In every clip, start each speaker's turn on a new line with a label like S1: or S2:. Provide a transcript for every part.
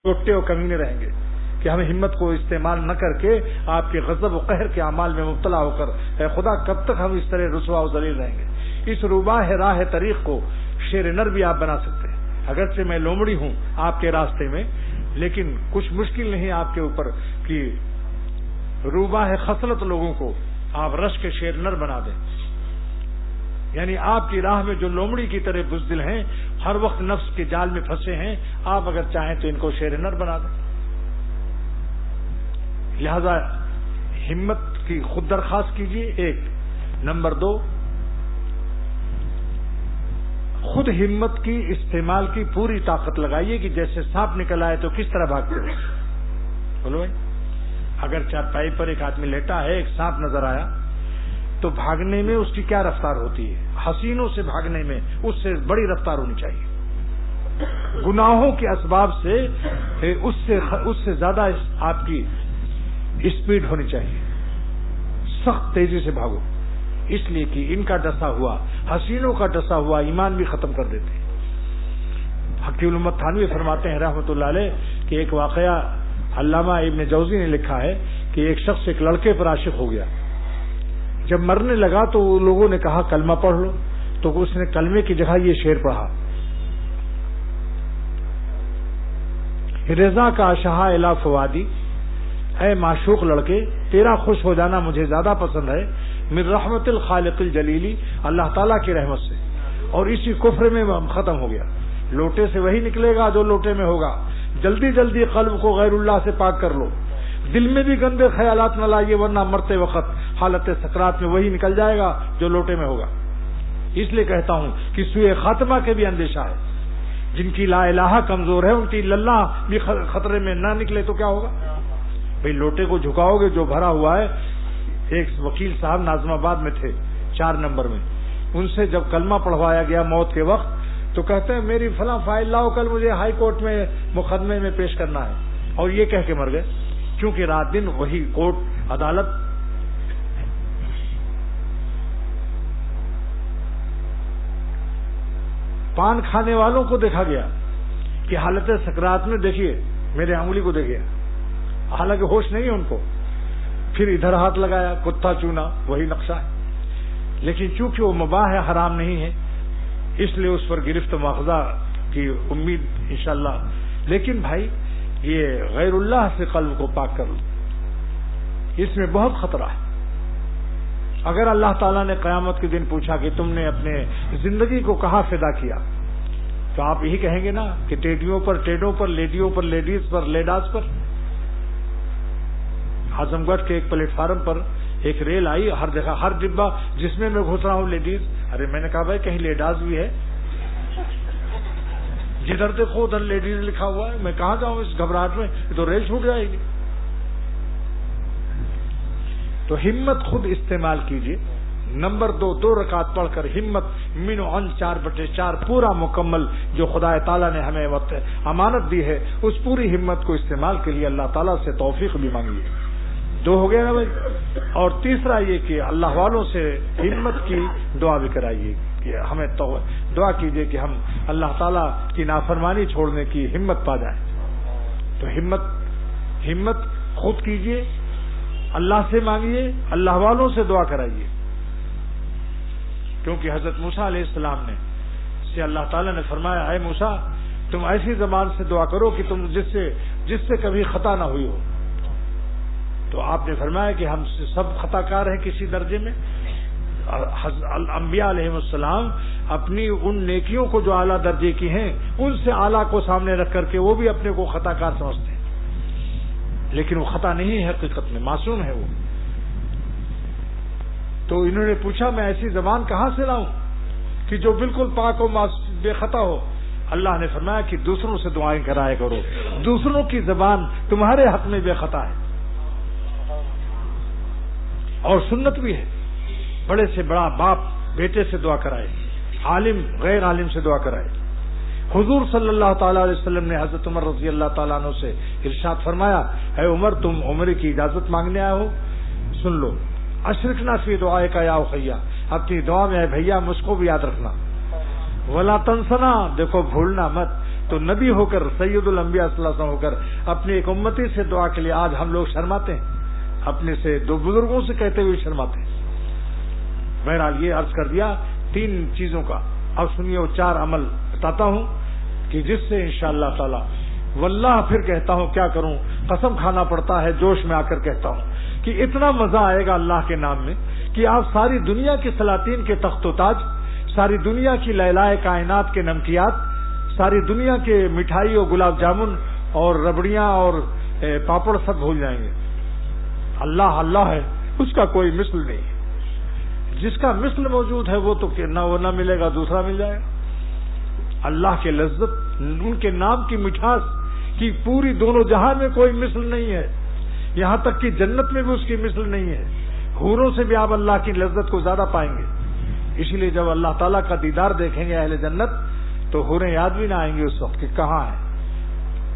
S1: ٹوٹے اور کمینے رہیں گے کہ ہم ہمت کو استعمال نہ کر کے آپ کے غضب و قہر کے اعمال میں مبتلا ہو کر اے خدا کب تک ہم اس طرح رسوا و ذلیل رہیں گے. اس روباہ راہ طریق کو شیر نر بھی آپ بنا سکتے ہیں. اگرچہ میں لومڑی ہوں آپ کے راستے میں، لیکن کچھ مشکل نہیں آپ کے اوپر کہ روباہ خصلت لوگوں کو آپ رش کے شیر نر بنا دیں. یعنی آپ کی راہ میں جو لومڑی کی طرح بزدل ہیں، ہر وقت نفس کے جال میں پھنسے ہیں، آپ اگر چاہیں تو ان کو شیر نر بنا دیں. لہذا ہمت کی خود درخواست کیجیے. ایک نمبر 2، خود ہمت کی استعمال کی پوری طاقت لگائیے کہ جیسے سانپ نکل آئے تو کس طرح بھاگتے ہو. بولو اگر چارپائی پر ایک آدمی لیٹا ہے، ایک سانپ نظر آیا تو بھاگنے میں اس کی کیا رفتار ہوتی ہے؟ حسینوں سے بھاگنے میں اس سے بڑی رفتار ہونی چاہیے. گناہوں کے اسباب سے اس سے زیادہ آپ کی اسپیڈ ہونی چاہیے. سخت تیزی سے بھاگو، اس لیے کہ ان کا ڈسا ہوا، حسینوں کا ڈسا ہوا ایمان بھی ختم کر دیتے ہیں. حکیم الامت تھانوی فرماتے ہیں رحمۃ اللہ علیہ کہ ایک واقعہ علامہ ابن جوزی نے لکھا ہے کہ ایک شخص ایک لڑکے پر عاشق ہو گیا. جب مرنے لگا تو لوگوں نے کہا کلمہ پڑھ لو، تو اس نے کلمے کی جگہ یہ شعر پڑھا: رضا کا شہا الا فوادی، اے معشوق لڑکے تیرا خوش ہو جانا مجھے زیادہ پسند ہے، من رحمت الخالق الجلیلی، اللہ تعالیٰ کی رحمت سے. اور اسی کفر میں ختم ہو گیا. لوٹے سے وہی نکلے گا جو لوٹے میں ہوگا. جلدی جلدی قلب کو غیر اللہ سے پاک کر لو. دل میں بھی گندے خیالات نہ لائیے، ورنہ مرتے وقت حالت سکرات میں وہی نکل جائے گا جو لوٹے میں ہوگا. اس لیے کہتا ہوں کہ سوئے خاتمہ کے بھی اندیشہ ہے. جن کی لا الہ کمزور ہے ان کی للہ بھی خطرے میں نہ نکلے تو کیا ہوگا؟ بھئی لوٹے کو جھکاؤ گے جو بھرا ہوا ہے. ایک وکیل صاحب ناظم آباد میں تھے 4 نمبر میں، ان سے جب کلمہ پڑھوایا گیا موت کے وقت تو کہتے ہیں میری فلاں فائل لاؤ، کل مجھے ہائی کورٹ میں مقدمے میں پیش کرنا ہے. اور یہ کہہ کے مر گئے، کیونکہ رات دن وہی کورٹ عدالت. پان کھانے والوں کو دیکھا گیا کہ حالت سکرات میں دیکھیے میرے انگلی کو دیکھیے، حالانکہ ہوش نہیں ہے ان کو. پھر ادھر ہاتھ لگایا، کتا چونا، وہی نقشہ ہے. لیکن چونکہ وہ مباح ہے، حرام نہیں ہے، اس لیے اس پر گرفت مواخذہ کی امید انشاءاللہ. لیکن بھائی یہ غیر اللہ سے قلب کو پاک کر لو، اس میں بہت خطرہ ہے. اگر اللہ تعالیٰ نے قیامت کے دن پوچھا کہ تم نے اپنے زندگی کو کہاں فدا کیا، تو آپ یہی کہیں گے نا کہ ٹیڈیوں پر ٹیڈوں پر، لیڈیوں پر لیڈیز پر، لیڈاز پر. اعظم گڑھ کے ایک پلیٹ فارم پر ایک ریل آئی، ہر جگہ ہر ڈبہ جس میں گھس رہا ہوں لیڈیز. ارے میں نے کہا بھائی کہیں لیڈاز بھی ہے؟ جدھر دیکھو ادھر لیڈیز لکھا ہوا ہے. میں کہاں جاؤں اس گھبراہٹ میں، تو ریل چھوٹ جائے گی. تو ہمت خود استعمال کیجیے. نمبر 2 رکعت پڑھ کر ہمت منو ان 4/4 پورا مکمل جو خدا تعالیٰ نے ہمیں وقت امانت دی ہے، اس پوری ہمت کو استعمال کے لیے اللہ تعالیٰ سے توفیق بھی مانگیے. 2 ہو گیا نا بھائی. اور تیسرا یہ کہ اللہ والوں سے ہمت کی دعا بھی کرائیے کہ ہمیں دعا کیجیے کہ ہم اللہ تعالیٰ کی نافرمانی چھوڑنے کی ہمت پا جائیں. تو ہمت خود کیجیے، اللہ سے مانگیے، اللہ والوں سے دعا کرائیے. کیونکہ حضرت موسیٰ علیہ السلام سے اللہ تعالیٰ نے فرمایا اے موسیٰ تم ایسی زبان سے دعا کرو کہ تم جس سے کبھی خطا نہ ہوئی ہو. تو آپ نے فرمایا کہ ہم سب خطا کار ہیں کسی درجے میں. انبیاء علیہ السلام اپنی ان نیکیوں کو جو اعلیٰ درجے کی ہیں ان سے اعلیٰ کو سامنے رکھ کر کے وہ بھی اپنے کو خطا کار سمجھتے ہیں، لیکن وہ خطا نہیں ہے، حقیقت میں معصوم ہے وہ. تو انہوں نے پوچھا میں ایسی زبان کہاں سے لاؤں کہ جو بالکل پاک و بے خطا ہو. اللہ نے فرمایا کہ دوسروں سے دعائیں کرایا کرو، دوسروں کی زبان تمہارے حق میں بے خطا ہے. اور سنت بھی ہے، بڑے سے بڑا باپ بیٹے سے دعا کرائے، عالم غیر عالم سے دعا کرائے. حضور صلی اللہ تعالیٰ علیہ وسلم نے حضرت عمر رضی اللہ تعالیٰ عنہ سے ارشاد فرمایا اے عمر تم عمر کی اجازت مانگنے آئے ہو، سن لو. اشرکنا فی دعائے کا یا اخیا، اپنی دعا میں اے بھیا مجھ کو بھی یاد رکھنا. ولا تنسنا، دیکھو بھولنا مت. تو نبی ہو کر سید الانبیاء صلی اللہ علیہ وسلم ہو کر اپنی ایک امتی سے دعا کے لیے آج ہم لوگ شرماتے ہیں، اپنے سے دو بزرگوں سے کہتے ہوئے شرماتے ہیں۔ بہرحال یہ عرض کر دیا 3 چیزوں کا۔ اب سنیے وہ 4 عمل بتاتا ہوں کہ جس سے انشاءاللہ تعالی، واللہ پھر کہتا ہوں کیا کروں، قسم کھانا پڑتا ہے، جوش میں آ کر کہتا ہوں کہ اتنا مزہ آئے گا اللہ کے نام میں کہ آپ ساری دنیا کے سلاطین کے تخت و تاج، ساری دنیا کی لیلائے کائنات کے نمکیات، ساری دنیا کے مٹھائی اور گلاب جامن اور ربڑیاں اور پاپڑ سب بھول جائیں گے۔ اللہ اللہ ہے، اس کا کوئی مثل نہیں ہے۔ جس کا مثل موجود ہے وہ تو نہ ملے گا، دوسرا مل جائے گا۔ اللہ کے لذت، ان کے نام کی مٹھاس کی پوری دونوں جہان میں کوئی مثل نہیں ہے، یہاں تک کہ جنت میں بھی اس کی مثل نہیں ہے۔ حوروں سے بھی آپ اللہ کی لذت کو زیادہ پائیں گے۔ اسی لیے جب اللہ تعالیٰ کا دیدار دیکھیں گے اہل جنت تو حوریں یاد بھی نہ آئیں گے اس وقت کہ کہاں ہے،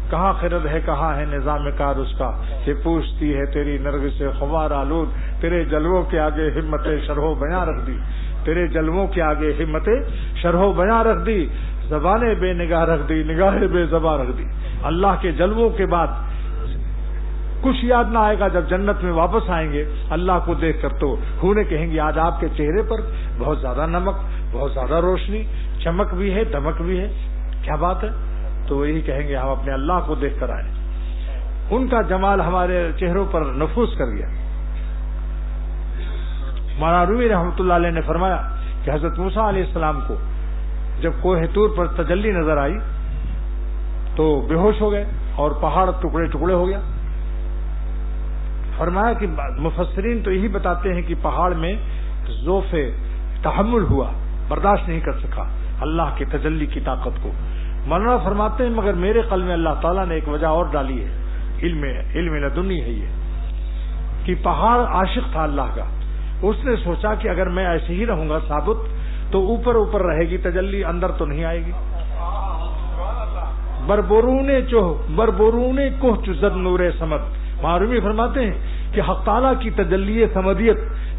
S1: کہاں خرد ہے، کہاں ہے نظام کار اس کا، یہ پوچھتی ہے تیری نرگس خمار آلود، تیرے جلووں کے آگے ہمت شرح بیاں رکھ دی، تیرے جلووں کے آگے ہمت شرح بیاں رکھ دی، زبانیں بے نگاہ رکھ دی، نگاہیں بے زباں رکھ دی۔ اللہ کے جلووں کے بعد کچھ یاد نہ آئے گا۔ جب جنت میں واپس آئیں گے اللہ کو دیکھ کر تو حوریں کہیں گی آج آپ کے چہرے پر بہت زیادہ نمک، بہت زیادہ روشنی، چمک بھی ہے، دمک بھی ہے، کیا بات ہے؟ تو یہی کہیں گے ہم اپنے اللہ کو دیکھ کر آئے۔ ان کا جمال ہمارے چہروں پر نفوذ کر گیا۔ مولانا رومی رحمۃ اللہ علیہ نے فرمایا کہ حضرت موسیٰ علیہ السلام کو جب کوہ طور پر تجلی نظر آئی تو بے ہوش ہو گئے اور پہاڑ ٹکڑے ٹکڑے ہو گیا۔ فرمایا کہ مفسرین تو یہی بتاتے ہیں کہ پہاڑ میں ذوف تحمل ہوا، برداشت نہیں کر سکا اللہ کے تجلی کی طاقت کو۔ مولانا فرماتے ہیں مگر میرے قلب میں اللہ تعالیٰ نے ایک وجہ اور ڈالی ہے، علم لدنی ہے یہ، کہ پہاڑ عاشق تھا اللہ کا۔ اس نے سوچا کہ اگر میں ایسے ہی رہوں گا ثابت تو اوپر اوپر رہے گی تجلی، اندر تو نہیں آئے گی۔ بربرونے کوہ چزد نور سمد، معرومی فرماتے ہیں کہ حق تعالیٰ کی تجلی سمدیت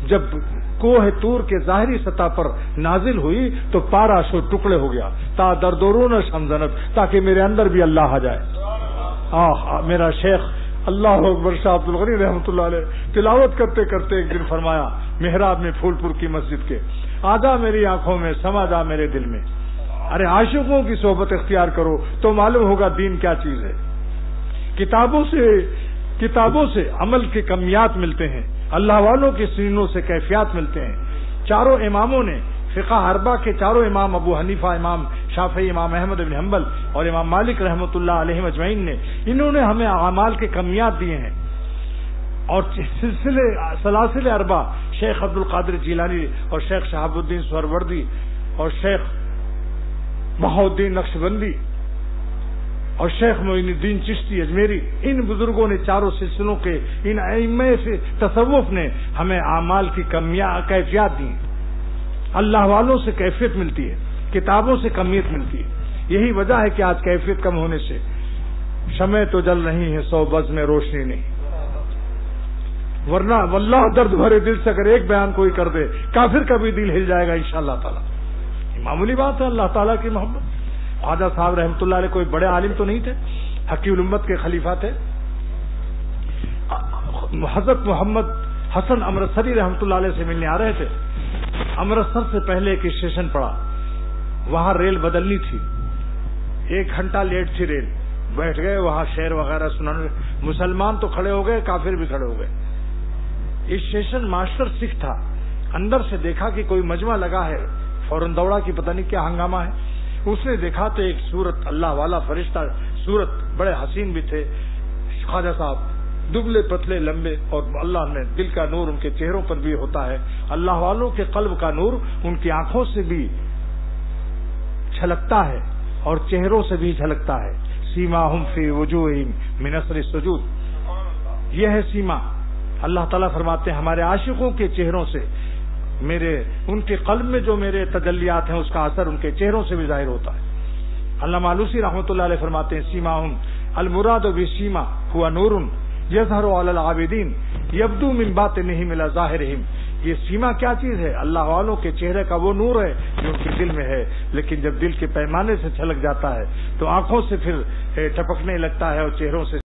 S1: جب کوہ طور کے ظاہری سطح پر نازل ہوئی تو پارا شو ٹکڑے ہو گیا، تا دردورون شمزنت، تاکہ میرے اندر بھی اللہ آ جائے۔ میرا شیخ اللہ اکبر شاہ عبد الغنی رحمۃ اللہ علیہ تلاوت کرتے کرتے ایک دن فرمایا محراب میں پھول پور کی مسجد کے، آجا میری آنکھوں میں، سما جا میرے دل میں۔ ارے عاشقوں کی صحبت اختیار کرو تو معلوم ہوگا دین کیا چیز ہے۔ کتابوں سے عمل کے کمیات ملتے ہیں، اللہ والوں کے سینوں سے کیفیات ملتے ہیں۔ چاروں اماموں نے فقہ اربع کے چاروں امام ابو حنیفہ، امام شافعی، امام احمد بن حنبل اور امام مالک رحمۃ اللہ علیہ اجمعین نے انہوں نے ہمیں اعمال کے کمیات دیے ہیں۔ اور سلاسل اربع شیخ عبد القادر جیلانی اور شیخ شہاب الدین سہروردی اور شیخ بہاؤالدین نقشبندی اور شیخ معین الدین چشتی اجمیری، ان بزرگوں نے چاروں سلسلوں کے ان ائمہ سے تصوف نے ہمیں اعمال کی کیفیات دی۔ اللہ والوں سے کیفیت ملتی ہے، کتابوں سے کمیت ملتی ہے۔ یہی وجہ ہے کہ آج کیفیت کم ہونے سے شمع تو جل رہی ہے، 100 بز میں روشنی نہیں، ورنہ واللہ درد بھرے دل سے اگر ایک بیان کوئی کر دے کافر کا بھی دل ہل جائے گا انشاءاللہ تعالی۔ یہ معمولی بات ہے، اللہ تعالیٰ کی محبت۔ خواجہ صاحب رحمۃ اللہ علیہ کوئی بڑے عالم تو نہیں تھے، حقیق الامت کے خلیفہ تھے۔ حضرت محمد حسن امرتسری رحمۃ اللہ علیہ سے ملنے آ رہے تھے۔ امرتسر سے پہلے ایک اسٹیشن پڑا، وہاں ریل بدلنی تھی، 1 گھنٹہ لیٹ تھی ریل، بیٹھ گئے وہاں شعر وغیرہ سنانے، مسلمان تو کھڑے ہو گئے، کافر بھی کھڑے ہو گئے۔ اسٹیشن ماسٹر سکھ تھا، اندر سے دیکھا کہ کوئی مجمع لگا ہے، فوراً دوڑا کہ پتہ نہیں کیا ہنگامہ ہے۔ اس نے دیکھا تو ایک صورت، اللہ والا فرشتہ صورت، بڑے حسین بھی تھے خواجہ صاحب، دبلے پتلے لمبے، اور اللہ نے دل کا نور ان کے چہروں پر بھی ہوتا ہے، اللہ والوں کے قلب کا نور ان کی آنکھوں سے بھی چھلکتا ہے اور چہروں سے بھی جھلکتا ہے۔ سیماہم فی وجوہہم من اثر السجود، یہ ہے سیما۔ اللہ تعالیٰ فرماتے ہیں ہمارے عاشقوں کے چہروں سے ان کے قلب میں جو میرے تجلیات ہیں اس کا اثر ان کے چہروں سے بھی ظاہر ہوتا ہے۔ علامہ آلوسی رحمۃ اللہ علیہ فرماتے ہیں سیماہم المراد بسیما ہوا نور یظہر علی العابدین یبدو من باطنہم الی ظاہرہم، یہ سیما کیا چیز ہے؟ اللہ والوں کے چہرے کا وہ نور ہے جو ان کے دل میں ہے، لیکن جب دل کے پیمانے سے چھلک جاتا ہے تو آنکھوں سے پھر ٹپکنے لگتا ہے اور چہروں سے